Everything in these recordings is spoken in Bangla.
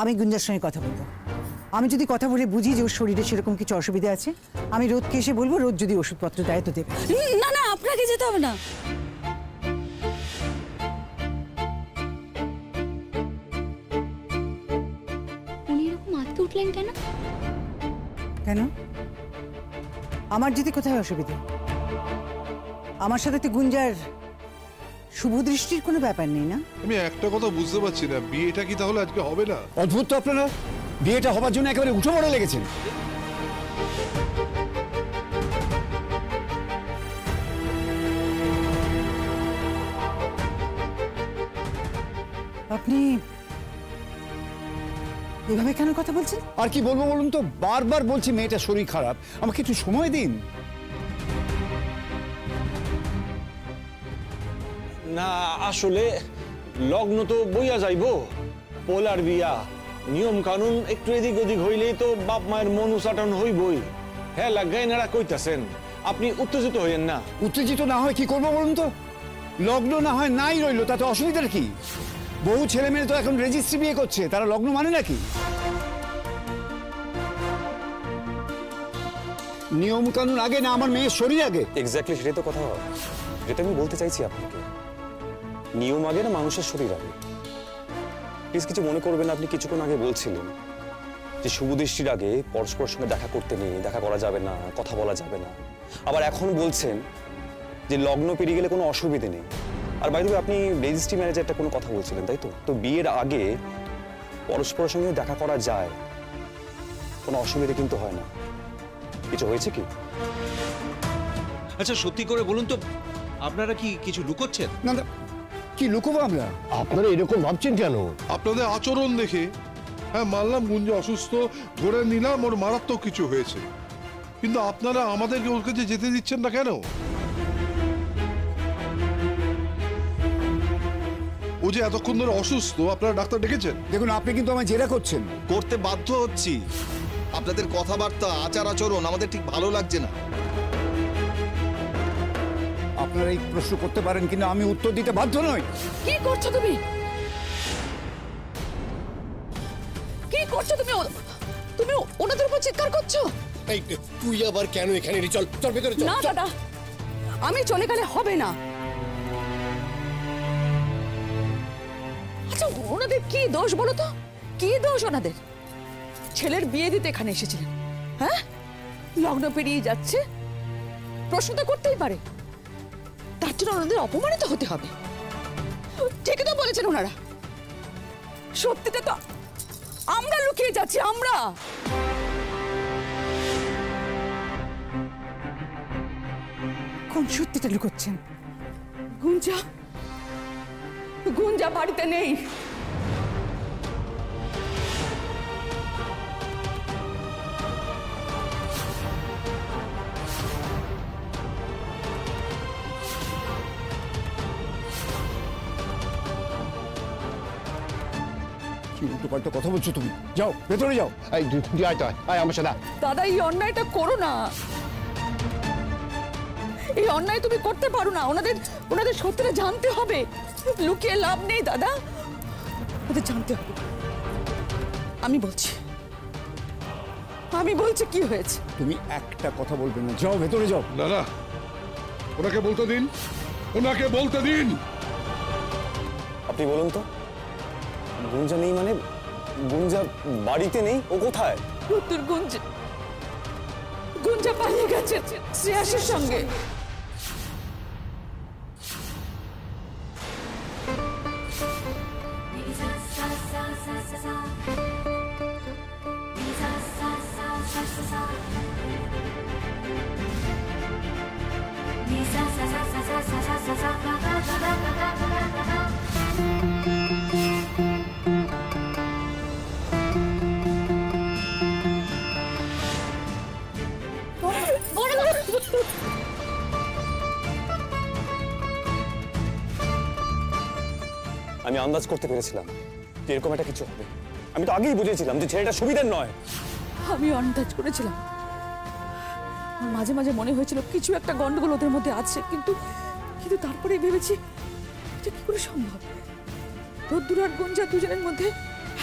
আমি গুঞ্জার সঙ্গে কথা বলবো। আমি যদি কথা বলে বুঝি যে ওর শরীরে সেরকম কিছু অসুবিধা আছে, আমি রোদকে এসে বলবো, রোদ যদি ওষুধপত্র দেয় তো দেবে। না না, আপনাকে যেতে হবে না। উনি এরকম আটকে উঠলেন কেন? কেন? আমার যেতে কোথায় অসুবিধা? আমার সাথে তো গুঞ্জার শুভ দৃষ্টির কোনো ব্যাপার নেই না? আমি একটা কথা বুঝতে পারছি না, বিয়েটা কি তাহলে আজকে হবে না? অদ্ভুত তো আপনারা, বিয়েটা হবার জন্য একেবারে উঠে পড়ে লেগেছেন। আপনি এভাবে কেন কথা বলছেন? আর কি বলবো বলুন তো, বারবার বলছি মেয়েটা শরীর খারাপ, আমাকে একটু সময় দিন। না আসলে লগ্ন তো বইয়া যাইবো, পোলার বিয়া, নিয়ম কানুন একটু এদিক ওদিক হইলেই তো বাপ মায়ের মন উচাটন হইবই। হ্যাঁ লাগাই নারা কইতাছেন, আপনি উত্তেজিত হইয়েন না। উত্তেজিত না হয় কি করবো বলুন তো? লগ্ন না হয় নাই রইলো, তাতে অসুবিধার কি? বহু ছেলে মেয়ে তো এখন রেজিস্ট্রি বিয়ে করছে, তারা লগ্ন মানে নাকি? নিয়ম কানুন আগে না আমার মেয়ের শরীর আগে? এক্স্যাক্টলি সেটাই তো কথা, যেটা আমি বলতে চাইছি আপনাকে। নিয়ম আগে না মানুষের শরীর আগে? প্লিজ কিছু মনে করবেন, আপনি কিছুক্ষণ আগে বলছিলেন যে শুভ দৃষ্টির আগে পরস্পরের সঙ্গে দেখা করতে নেই, দেখা করা যাবে না, কথা বলা যাবে না। আবার এখন বলছেন যে লগ্ন পেরিয়ে গেলে কোনো অসুবিধে নেই। আর বাইরে আপনি রেজিস্ট্রি ম্যানেজারটা কোনো কথা বলছিলেন, তাই তো? তো বিয়ের আগে পরস্পরের সঙ্গে দেখা করা যায়, কোনো অসুবিধা কিন্তু হয় না। কিছু হয়েছে কি? আচ্ছা সত্যি করে বলুন তো, আপনারা কি কিছু লুকোচ্ছেন? না না, কি লুকোবো আমরা? আপনারা এরকম ভাবছেন কেন? আপনাদের আচরণ দেখে হ্যাঁ মানলাম গুঞ্জা অসুস্থ, ধরে নিলাম ওর মারাত্মক কিছু হয়েছে, কিন্তু আপনারা আমাদেরকে ওর কাছে যেতে দিচ্ছেন না কেন? ও যে এতক্ষণ ধরে অসুস্থ, আপনারা ডাক্তার ডেকেছেন? দেখুন, আপনি কিন্তু আমায় জেরা করছেন। করতে বাধ্য হচ্ছি। আপনাদের কথাবার্তা, আচার আচরণ আমাদের ঠিক ভালো লাগছে না। আপনারা এই প্রশ্ন করতে পারেন, কিন্তু আমি উত্তর দিতে বাধ্য নই। কি করছো তুমি? কি করছো তুমি? তুমি ওনাদের উপর চিৎকার করছো? এই তুই আবার কেন এখানে? চল চল ভেতরে চল। না দাদা, আমি চলে গেলে হবে না। আচ্ছা ওনাদের কি দোষ বলো তো? কি দোষ ওনাদের? ছেলের বিয়ে দিতে এখানে এসেছিলেন, হ্যাঁ? লগ্ন পেরিয়ে যাচ্ছে, প্রশ্ন তো করতেই পারে, তার জন্য ওনাদের অপমানিত হতে হবে? ঠিকই তো বলেছেন ওনারা, সত্যিটা তো আমরা লুকিয়ে যাচ্ছি। আমরা কোন সত্যিটা লুকোচ্ছেন? গুঞ্জা, গুঞ্জা বাড়িতে নেই। কি উল্টোপাল্টা কথা বলছো তুমি? যাও ভেতরে যাও। এই তুই আয়, আয় আমার সাথে। দাদা এই অন্যায়টা করো না, এই অন্যায় তুমি করতে পারো না। ওনাদের সত্যিটা জানতে হবে, লুকিয়ে লাভ নেই দাদা, ওদের জানতে হবে। আমি বলছি কি হয়েছে। তুমি একটা কথা বলবে না, যাও ভেতরে যাও। না না, ওনাকে বলতে দিন, ওনাকে বলতে দিন। আপনি বলুন তো, গুঞ্জা নেই মানে? গুঞ্জা বাড়িতে নেই, ও কোথায়? উত্তর গুঞ্জা পালিয়ে গেছে শ্রেয়াসের সঙ্গে। আমি আন্দাজ করতে পেরেছিলাম যে এরকম একটা কিছু হবে। আমি তো আগেই বুঝেছিলাম যে ছেলেটা সুবিধার নয়। আমি আন্দাজ করেছিলাম, মাঝে মাঝে মনে হয়েছিল কিছু একটা গন্ডগোল ওদের মধ্যে আছে, কিন্তু তারপরে ভেবেছি এটা কি করে সম্ভব? রোদ্দুর আর গুঞ্জা দুজনের মধ্যে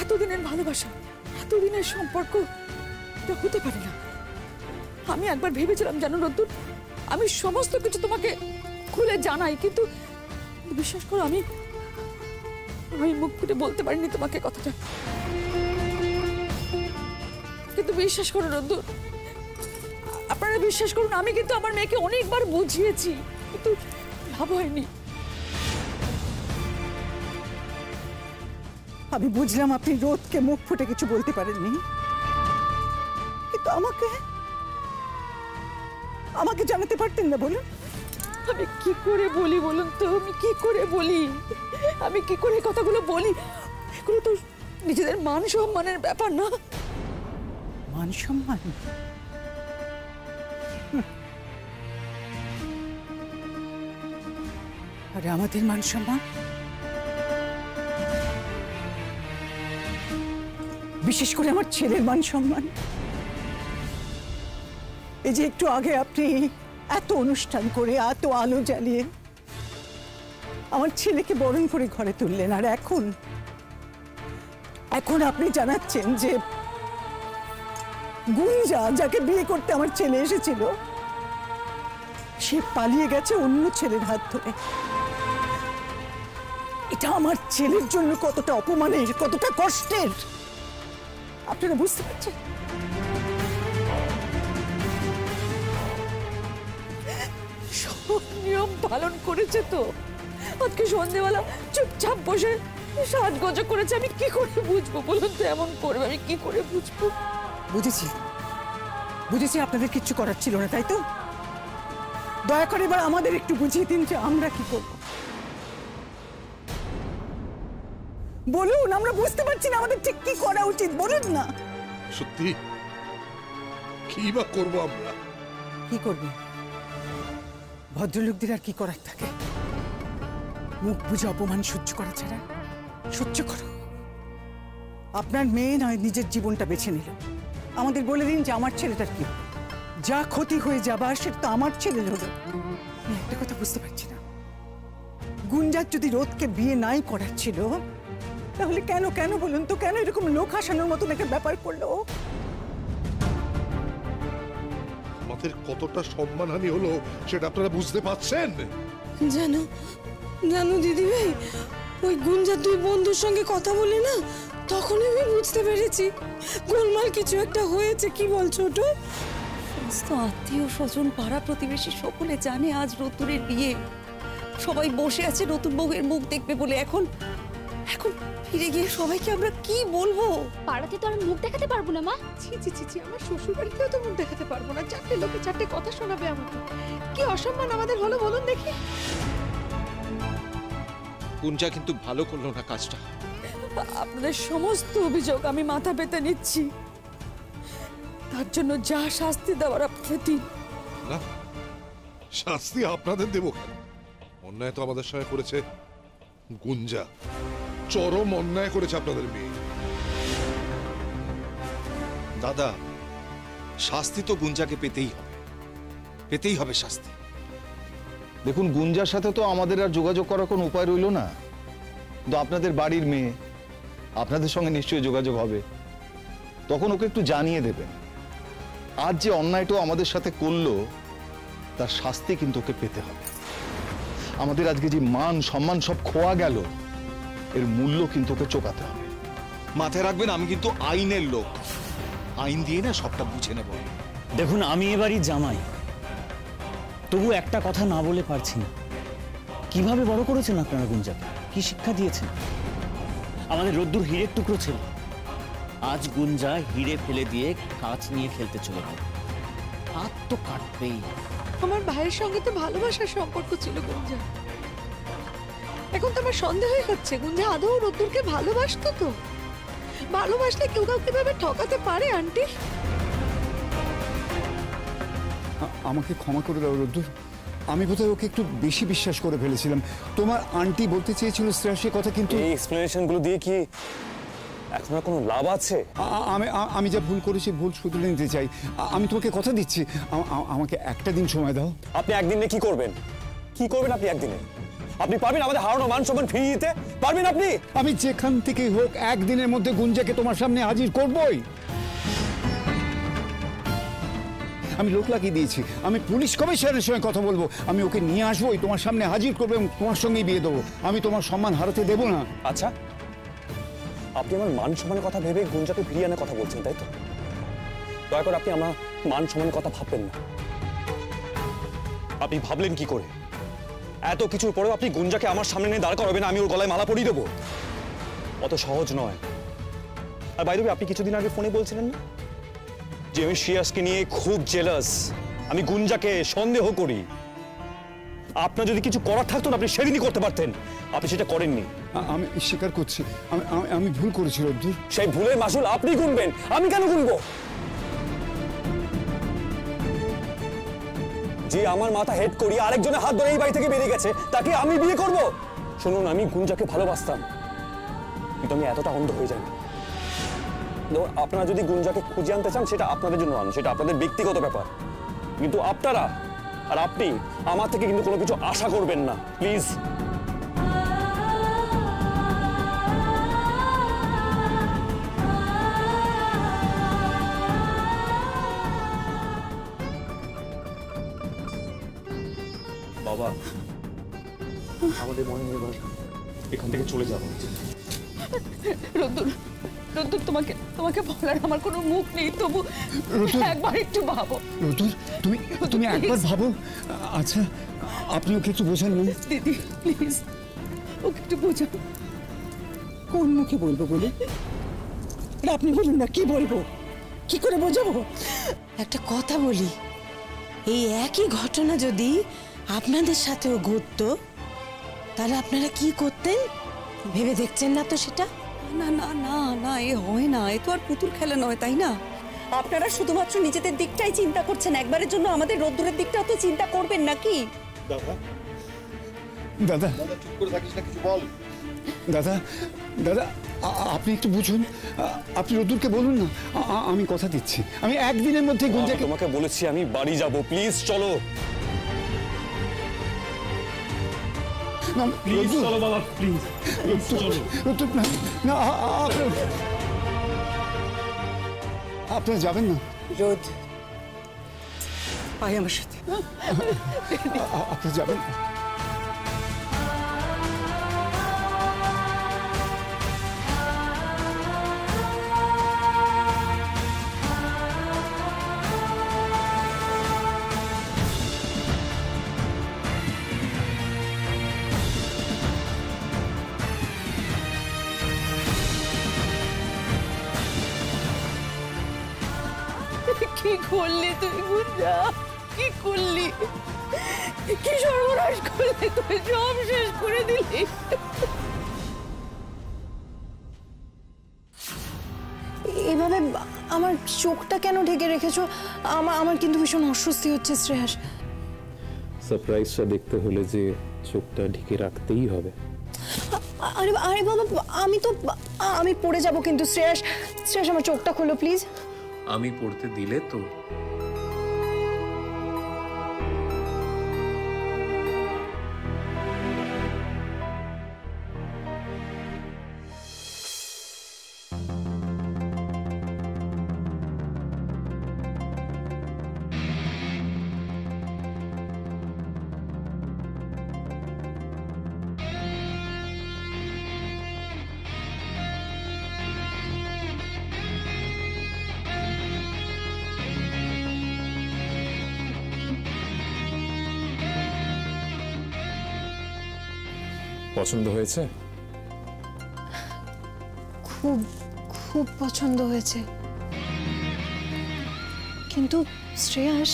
এতদিনের ভালোবাসা, এতদিনের সম্পর্ক এটা হতে পারে না। আমি একবার ভেবেছিলাম জানো রোদ্দুর, আমি সমস্ত কিছু তোমাকে খুলে জানাই, কিন্তু বিশ্বাস করো আমি মুখ ফুটে বলতে পারিনি তোমাকে কথাটা। কিন্তু বিশ্বাস করো রোদ্দুর, আপনারা বিশ্বাস করুন, আমি কিন্তু আমার মেয়েকে অনেকবার বুঝিয়েছি, কিন্তু লাভ হয়নি। আমি বুঝলাম আপনি রোদকে মুখ ফুটে কিছু বলতে পারেননি, কিন্তু আমাকে জানাতে পারতেন না? বলুন, আমি কি করে বলি বলুন তো, আমি কি করে বলি, আমি কি করে কথাগুলো বলি? এগুলো তো নিজেদের মান সম্মানের ব্যাপার না? মান সম্মান? আরে আমাদের মান সম্মান, বিশেষ করে আমার ছেলের মান সম্মান। এই যে একটু আগে আপনি এত অনুষ্ঠান করে, এত আলো জ্বালিয়ে আমার ছেলেকে বরণ করে ঘরে তুললেন, আর এখন আপনি জানাচ্ছেন যে গুঞ্জা, যাকে বিয়ে করতে আমার ছেলে এসেছিল, সে পালিয়ে গেছে অন্য ছেলের হাত ধরে। এটা আমার ছেলের জন্য কতটা অপমানের, কতটা কষ্টের আপনারা বুঝতে পারছেন? সব নিয়ম পালন করেছে তো। আজকে সন্ধ্যেবেলা চুপচাপ বসে সাজগোজ করেছে, আমি কি করে বুঝবো বলুন তো এমন করবে? আমি কি করে বুঝবো? বুঝেছি আপনাদের কিচ্ছু করার ছিল না, তাই তো? দয়া করে এবার আমাদের একটু বুঝিয়ে দিন যে আমরা কি করব। বলুন, আমরা বুঝতে পারছি না আমাদের ঠিক কি করা উচিত, বলুন না। সত্যি কি বা করবো আমরা? কি করবে? ভদ্রলোকদের আর কি করার থাকে? মুখ বুঝে অপমান সহ্য করা ছাড়া। সহ্য করো। আপনার মেয়ে নয় নিজের জীবনটা বেছে নিল, আমাদের বলে দিন যে আমার ছেলেটার কি হলো। যা ক্ষতি হয়ে যাবার সেটা তো আমার ছেলের হলো। আমি একটা কথা বুঝতে পারছি না, গুঞ্জার যদি রোদকে বিয়ে নাই করার ছিল, তাহলে কেন বলুন তো, কেন এরকম লোক হাসানোর মতন একটা ব্যাপার করলো? আমাদের কতটা সম্মানহানি হলো সেটা আপনারা বুঝতে পারছেন? জানো দিদি ভাই, ওই গুঞ্জার দুই বন্ধুর সঙ্গে কথা বলে না, তখন আমি বুঝতে পেরেছি গোলমাল কিছু একটা হয়েছে। কি বলছো ওটা? সমস্ত আত্মীয় স্বজন, পাড়া প্রতিবেশী সকলে জানে আজ রোদ্দুরের বিয়ে। সবাই বসে আছে নতুন বউয়ের মুখ দেখবে বলে। এখন ফিরে গিয়ে সবাইকে আমরা কি বলবো? পাড়াতে তো আর মুখ দেখাতে পারবো না মা। ছি, আমার শ্বশুর বাড়িতেও তো মুখ দেখাতে পারবো না। চারটে লোকে চারটে কথা শোনাবে আমাকে। কি অসম্মান আমাদের হলো বলুন দেখি। গুঞ্জা কিন্তু ভালো করলো না কাজটা। আপনাদের সমস্ত অভিযোগ আমি মাথা পেতে নিচ্ছি, তার জন্য যা শাস্তি দেওয়ার আপনারা দিন। না, শাস্তি আপনাদের দেবো কেন? অন্যায় তো আমাদের সঙ্গে করেছে গুঞ্জা, চরম অন্যায় করেছে আপনাদের মেয়ে। দাদা, শাস্তি তো গুঞ্জাকে পেতেই হবে শাস্তি। দেখুন, গুঞ্জার সাথে তো আমাদের আর যোগাযোগ করার কোনো উপায় রইল না। তো আপনাদের বাড়ির মেয়ে, আপনাদের সঙ্গে নিশ্চয়ই যোগাযোগ হবে, তখন ওকে একটু জানিয়ে দেবেন। আজ যে অন্যায়টা আমাদের সাথে করলো, তার শাস্তি কিন্তু ওকে পেতে হবে। আমাদের আজকে যে মান সম্মান সব খোয়া গেল, এর মূল্য কিন্তু ওকে চোকাতে হবে। মাথায় রাখবেন, আমি কিন্তু আইনের লোক, আইন দিয়ে না সবটা বুঝে নেব। দেখুন, আমি এবারই জামাই, তবু একটা কথা না বলে পারছি না। কিভাবে বড় করেছেন আপনারা গুঞ্জাকে? কি শিক্ষা দিয়েছেন? আমাদের রোদ্দুর হীরের টুকরো ছিল, আজ গুঞ্জা হিরে ফেলে দিয়ে কাঁচ নিয়ে খেলতে চলে গেল। হাত তো কাটবেই। আমার ভাইয়ের সঙ্গে তো ভালোবাসার সম্পর্ক ছিল গুঞ্জা। এখন তো আমার সন্দেহই হচ্ছে গুঞ্জা আদৌ রোদ্দুরকে ভালোবাসতো। তো ভালোবাসলে কেউ কাউকে ভাবে ঠকাতে পারে? আন্টি, আমাকে ক্ষমা করে দাও রোদ্দুর, আমি বোধহয় ওকে একটু বেশি বিশ্বাস করে ফেলেছিলাম। তোমার আন্টি বলতে চেয়েছিল শ্রেয়াসের কথা, কিন্তু এই এক্সপ্লেনেশনগুলো দিয়ে কি এখন আর কোনো লাভ আছে? আমি যা ভুল করেছি ভুল শুধরে নিতে চাই। আমি তোমাকে কথা দিচ্ছি, আমাকে একটা দিন সময় দাও। আপনি একদিনে কি করবেন? আপনি একদিনে আপনি পারবেন আমাদের হারানো মান সম্মান ফিরিয়ে দিতে পারবেন আপনি? আমি যেখান থেকেই হোক একদিনের মধ্যে গুঞ্জাকে তোমার সামনে হাজির করবই। আমি লোক লাগিয়ে দিয়েছি, আমি পুলিশ কমিশনারের সঙ্গে কথা বলবো, আমি ওকে নিয়ে আসবোই, তোমার সামনে হাজির করবো এবং তোমার সঙ্গেই বিয়ে দেবো। আমি তোমার সম্মান হারাতে দেবো না। আচ্ছা, আপনি আমার মান সম্মানের কথা ভেবে গুঞ্জাকে ফিরিয়ে আনার কথা বলছেন, তাই তো? দয়া করে আপনি আমার মান সম্মানের কথা ভাববেন না। আপনি ভাবলেন কি করে? এত কিছুর পরেও আপনি গুঞ্জাকে আমার সামনে নিয়ে দাঁড় করাবেন, আমি ওর গলায় মালা পরিয়ে দেবো? অত সহজ নয়। আর বাইরে আপনি কিছুদিন আগে ফোনে বলছিলেন না যে আমি শ্রেয়াসকে নিয়ে খুব জেলাস, আমি গুঞ্জাকে সন্দেহ করি। আপনার যদি কিছু করার থাকতো না আপনি সেদিনই করতে পারতেন, আপনি সেটা করেননি। আমি স্বীকার করছি, আমি ভুল করেছি রোদ্দুর। সেই ভুলের মাসুল আপনি গুনবেন, আমি কেন গুনবো? যে আমার মাথা হেড করি আরেকজনের হাত ধরে এই বাড়ি থেকে বেরিয়ে গেছে, তাকে আমি বিয়ে করব? শুনুন, আমি গুঞ্জাকে ভালোবাসতাম, কিন্তু আমি এতটা অন্ধ হয়ে যাইনি। আপনারা যদি গুঞ্জাকে খুঁজে আনতে চান সেটা আপনাদের জন্য আনুন, সেটা আপনাদের ব্যক্তিগত ব্যাপার। কিন্তু আপনারা আর আপনি আমার থেকে কিন্তু কোনো কিছু আশা করবেন না, প্লিজ। বাবা, আমাদের মনে নেই এখান থেকে চলে যাবো। রোদ্দুর, রোদ্দুর, তোমাকে বলার আমার কোনো মুখ নেই, তবু একবার একটু ভাবো। রোদ্দুর, তুমি একবার ভাবো। আচ্ছা, আপনি ওকে একটু বোঝান না। দিদি প্লিজ, ওকে একটু বোঝান। কোন মুখে বলবো বলে? আপনি বলুন না, কি বলবো, কি করে বোঝাবো? একটা কথা বলি, এই একই ঘটনা যদি আপনাদের সাথেও ঘটতো তাহলে আপনারা কি করতেন ভেবে দেখছেন না তো সেটা? না না না না, এ হয় না, এ তো আর পুতুল খেলা নয়, তাই না? আপনারা শুধুমাত্র নিজেদের দিকটাই চিন্তা করছেন, একবারের জন্য আমাদের রোদ্দুরের দিকটাও তো চিন্তা করবেন নাকি? দাদা, দাদা চুপ করে থাকিস না, কিছু বল। দাদা, দাদা আপনি একটু বুঝুন, আপনি রোদ্দুরকে বলুন না। আমি কথা দিচ্ছি, আমি একদিনের মধ্যে গুঞ্জাকে। তোমাকে বলেছি আমি বাড়ি যাব, প্লিজ চলো। প্লিজ চলো বাবা, প্লিজ চলো। না, আপনারা যাবেন না। রোদ, আয় আমার সাথে। আপনারা যাবেন না। কি করলি তুই গুঞ্জা, কি করলি, কি সর্বনাশ করলি তুই, সব শেষ করে দিলি। এভাবে আমার চোখটা কেন ঢেকে রেখেছো? আমার কিন্তু ভীষণ অস্বস্তি হচ্ছে শ্রেয়াস। সারপ্রাইজটা দেখতে হলে যে চোখটা ঢেকে রাখতেই হবে। আরে আরে বাবা, আমি পড়ে যাব কিন্তু। শ্রেয়াস আমার চোখটা খোলো প্লিজ। আমি পড়তে দিলে তো? পছন্দ হয়েছে? খুব খুব পছন্দ হয়েছে, কিন্তু শ্রেয়াস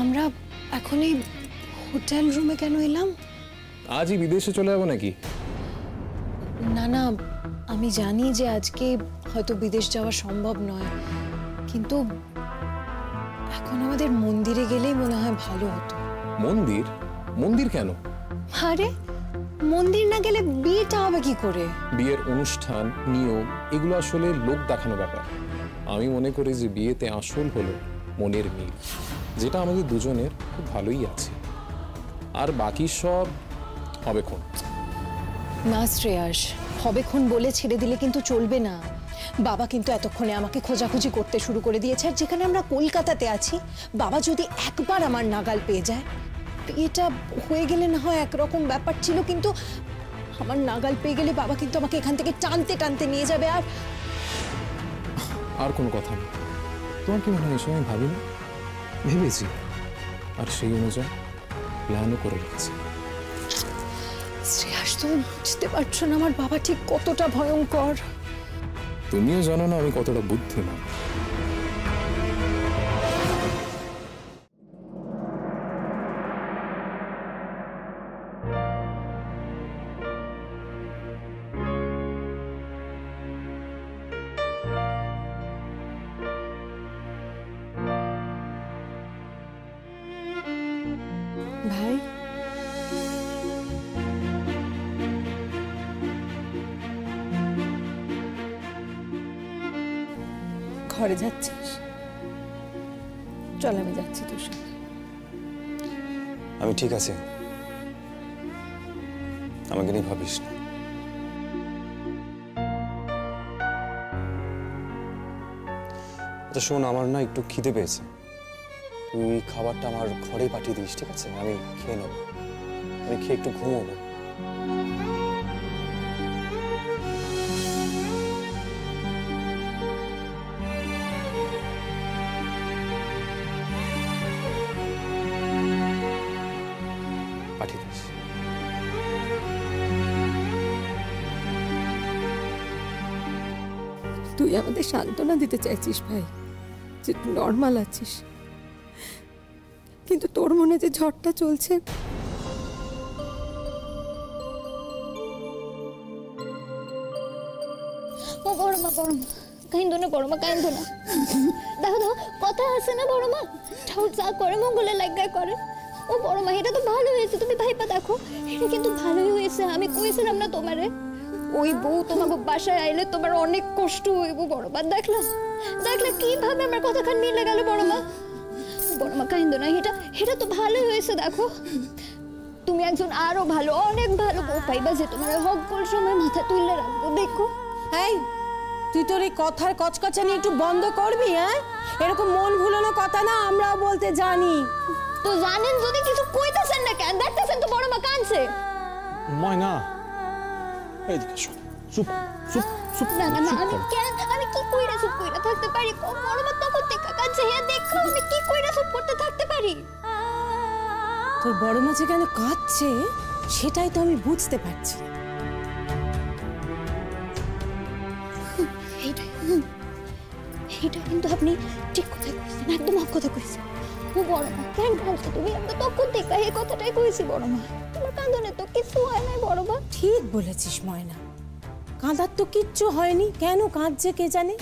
আমরা এখনই হোটেল রুমে কেন এলাম? আজই বিদেশে চলে যাবো নাকি? না না, আমি জানি যে আজকে হয়তো বিদেশ যাওয়া সম্ভব নয়, কিন্তু এখন আমাদের মন্দিরে গেলেই মনে হয় ভালো হতো। মন্দির? মন্দির কেন? আরে মন্দির না গেলে বিয়েটা হবে কি করে? বিয়ের অনুষ্ঠান, নিয়ম, এগুলো আসলে লোক দেখানো ব্যাপার। আমি মনে করি যে বিয়েতে আসল হলো মনের মিল, যেটা আমাদের দুজনের খুব ভালোই আছে। আর বাকি সব হবেক্ষণ। না শ্রেয়াস, হবেক্ষণ বলে ছেড়ে দিলে কিন্তু চলবে না। বাবা কিন্তু এতক্ষণে আমাকে খোঁজাখুঁজি করতে শুরু করে দিয়েছে। আর যেখানে আমরা কলকাতাতে আছি, বাবা যদি একবার আমার নাগাল পেয়ে যায়, বিয়েটা হয়ে গেলে না হয় একরকম ব্যাপার ছিল, কিন্তু আমার নাগাল পেয়ে গেলে বাবা কিন্তু আমাকে এখান থেকে টানতে টানতে নিয়ে যাবে। আর কোনো কথা নেই। তোমার কি মনে হয় এসব আমি ভাবিনি? ভেবেছি, আর সেই অনুযায়ী প্ল্যানও করে রেখেছি। শ্রেয়াস, তুমি বুঝতে পারছো না আমার বাবা ঠিক কতটা ভয়ঙ্কর। তুমিও জানো না আমি কতটা বুদ্ধিমান। ভাই, ঘরে যাচ্ছিস? চল, আমি যাচ্ছি তোর সাথে। আমি ঠিক আছে, আমাকে নিয়ে ভাবিস না। আচ্ছা শোন, আমার না একটু খিদে পেয়েছে, তুই খাবারটা আমার ঘরে পাঠিয়ে দিস, ঠিক আছে? আমি খেয়ে নেব, আমি খেয়ে একটু ঘুমোবো। পাঠিয়ে দিস। তুই আমাদের সান্ত্বনা দিতে চাইছিস ভাই, যে তুই নর্মাল আছিস, কিন্তু তোর মনে যে ঝড়টা চলছে, ও বড় মা কাইন্দো না, বড় মা কাইন্দো না। দেখো দেখো কথা আছে না বড় মা, ঠাউর যা করে মঙ্গলে লাগায় করে। ও বড় মা, এটা তো ভালো হয়েছে, তুমি ভাইপা দেখো, এটা কিন্তু ভালোই হয়েছে। আমি কইছিলাম না তোমারে, ওই বউ তোমাকে বাসায় আইলে তোমার অনেক কষ্ট হইব বড় মা। দেখলা কিভাবে আমার কথাখান মিলে গেল বড় মা। বড় মা কাইন্দো না, এটা তো ভালোই হয়েছে। দেখো তুমি একজন আরো ভালো, অনেক ভালো বউ পাইবা, যে তোমার হকগুল সময় মাথা তুললে রাখবো। দেখো এই, তুই তোর এই কথার কচকচানি একটু বন্ধ করবি? হ্যাঁ, এরকম মন ভুলানো কথা না আমরাও বলতে জানি। তো জানেন যদি কিছু কইতেছেন না কেন? দেখতেছেন তো বড় মা কাঁদছে। ময়না, এইদিকে শোন, চুপ চুপ চুপ। না না না, আমি কি কইরা চুপ কইরা থাকতে পারি? বড় মা তখন থেকে কাঁদছে, হ্যাঁ দেখো আমি কি কইরা চুপ করতে থাকতে পারি? তোর বড় মা যে কেন কাঁদছে সেটাই তো আমি বুঝতে পারছি। এটা কিন্তু আপনি ঠিক কথা কইছেন, একদম হক কথা কইছেন। ও বড় মা কেন কাঁদছো তুমি? আমরা তখন থেকে এই কথাটাই কইছি বড় মা। তোমার কাঁদনে তো কিছু হয় নাই বড় মা। ঠিক বলেছিস ময়না, কাঁদার তো কিচ্ছু হয়নি। কেন কাঁদছে কে জানে?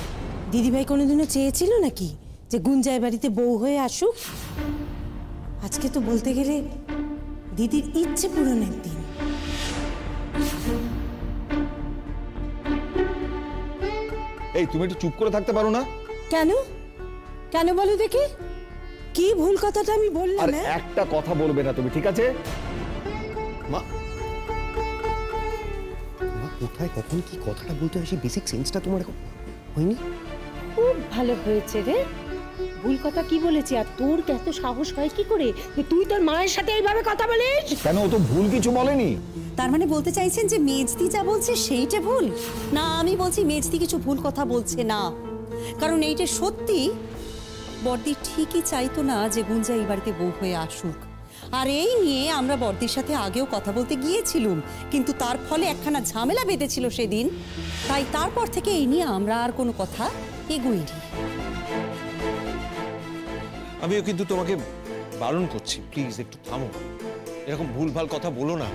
দিদিভাই কোনোদিনও চেয়েছিল নাকি যে গুঞ্জায় বাড়িতে বউ হয়ে আসুক? আজকে তো বলতে গেলে দিদির ইচ্ছে পূরণের দিন। এই, তুমি একটু চুপ করে থাকতে পারো না? কেন কেন বলো দেখি, কি ভুল কথাটা আমি বললাম? আর একটা কথা বলবে না তুমি, ঠিক আছে? মা, কোথায় কখন কি কথাটা বলতে হয় সেই বেসিক সেন্সটা তোমার এখন হয়নি? খুব ভালো হয়েছে রে। ভুল কথা কি বলেছি? আর তোর এত সাহস হয় কি করে যে তুই তোর মায়ের সাথে এইভাবে কথা বলিস? কেন, ও তো ভুল কিছু বলেনি। তার মানে বলতে চাইছেন যে মেজদি যা বলছে সেইটা ভুল? না, আমি বলছি মেজদি কিছু ভুল কথা বলছে না, কারণ এইটা সত্যি। বর্দি ঠিকই চাইতো না যে গুঞ্জা এই বাড়িতে বউ হয়ে আসুক, আর এই নিয়ে আমরা বর্দির সাথে আগেও কথা বলতে গিয়েছিলাম, কিন্তু তার ফলে একখানা ঝামেলা বেঁধেছিল সেদিন। তাই তারপর থেকে এই নিয়ে আমরা আর কোনো কথা এগোইনি। আমিও কিন্তু তোমাকে বারণ করছি, প্লিজ একটু থামো, এরকম ভুলভাল কথা বলো না।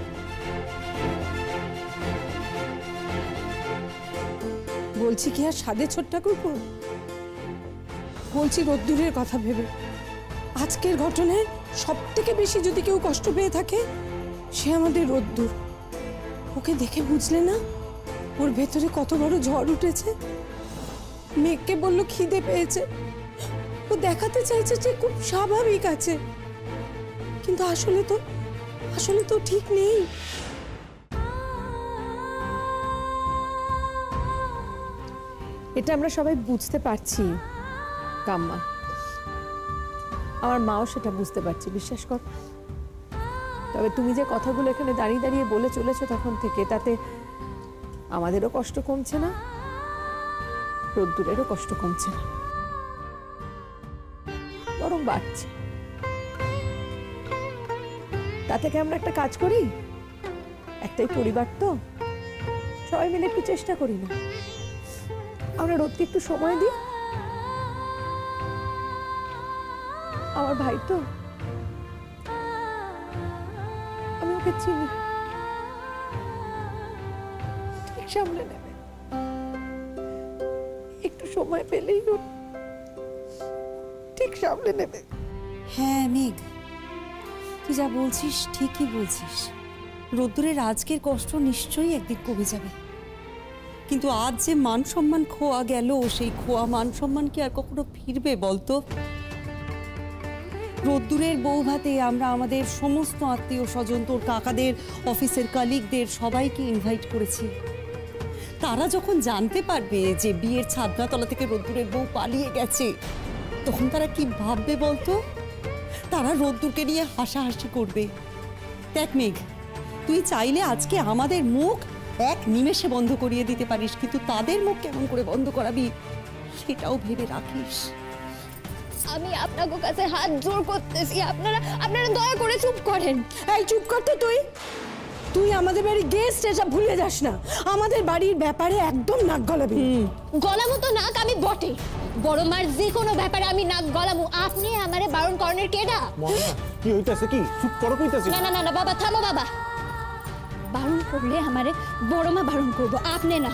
বলছি কি আর সাদে ছোট্টা করবো? বলছি রোদ্দুরের কথা ভেবে। আজকের ঘটনায় সব থেকে বেশি যদি কেউ কষ্ট পেয়ে থাকে সে আমাদের রোদ্দুর। ওকে দেখে বুঝলে না ওর ভেতরে কত বড় ঝড় উঠেছে? মেঘকে বলল খিদে পেয়েছে, ও দেখাতে চাইছে যে খুব স্বাভাবিক আছে, কিন্তু আসলে তো ঠিক নেই। এটা আমরা সবাই বুঝতে পারছি কাম্মা, আমার মাও সেটা বুঝতে পারছি, বিশ্বাস কর। তবে তুমি যে কথাগুলো এখানে দাঁড়িয়ে দাঁড়িয়ে বলে চলেছো তখন থেকে, তাতে আমাদেরও কষ্ট কমছে না, রোদ্দুরেরও কষ্ট কমছে না, বরং বাড়ছে। তা থেকে আমরা একটা কাজ করি, একটাই পরিবার তো, সবাই মিলে একটু চেষ্টা করি না, আমরা রোদকে একটু সময় দিই। আমার ভাই তো, আমি ওকে চিনি, ঠিক সামলে নেবে, একটু সময় পেলেই ও ঠিক সামলে নেবে। হ্যাঁ মেঘ, তুই যা বলছিস ঠিকই বলছিস। রোদ্দুরের আজকের কষ্ট নিশ্চয়ই একদিন কমে যাবে, কিন্তু আজ যে মান সম্মান খোয়া গেল, সেই খোয়া মান সম্মান কি আর কখনো ফিরবে বলতো? রোদ্দুরের বউ ভাতে আমরা আমাদের সমস্ত আত্মীয় স্বজন, তোর কাকাদের, অফিসের কালিগদের সবাইকে ইনভাইট করেছি। তারা যখন জানতে পারবে যে বিয়ের ছাদনাতলা থেকে রোদ্দুরের বউ পালিয়ে গেছে, তখন তারা কি ভাববে বলতো? তারা রোদ্দুরকে নিয়ে হাসাহাসি করবে। দেখ মেঘ, তুই চাইলে আজকে আমাদের মুখ এক নিমেষে বন্ধ করিয়ে দিতে পারিস, কিন্তু তাদের মুখ কেমন করে বন্ধ করাবি সেটাও ভেবে রাখিস। আমি আপনাকে কাছে হাত জোর করতেছি, আপনারা দয়া করে চুপ করেন। এই চুপ কর তো তুই, তুই আমাদের বাড়ির গেস্ট, এটা ভুলে যাস না। আমাদের বাড়ির ব্যাপারে একদম নাক গলাবি। গলামো তো নাক আমি বটে, বড় মার যে কোনো ব্যাপারে আমি নাক গলামু। আপনি আমারে বারণ করেন কেডা? কি হইতাছে? কি চুপ করো কইতাছি? না না না বাবা, থামো বাবা। বারণ করলে আমারে বড় মা বারণ করবো, আপনি না।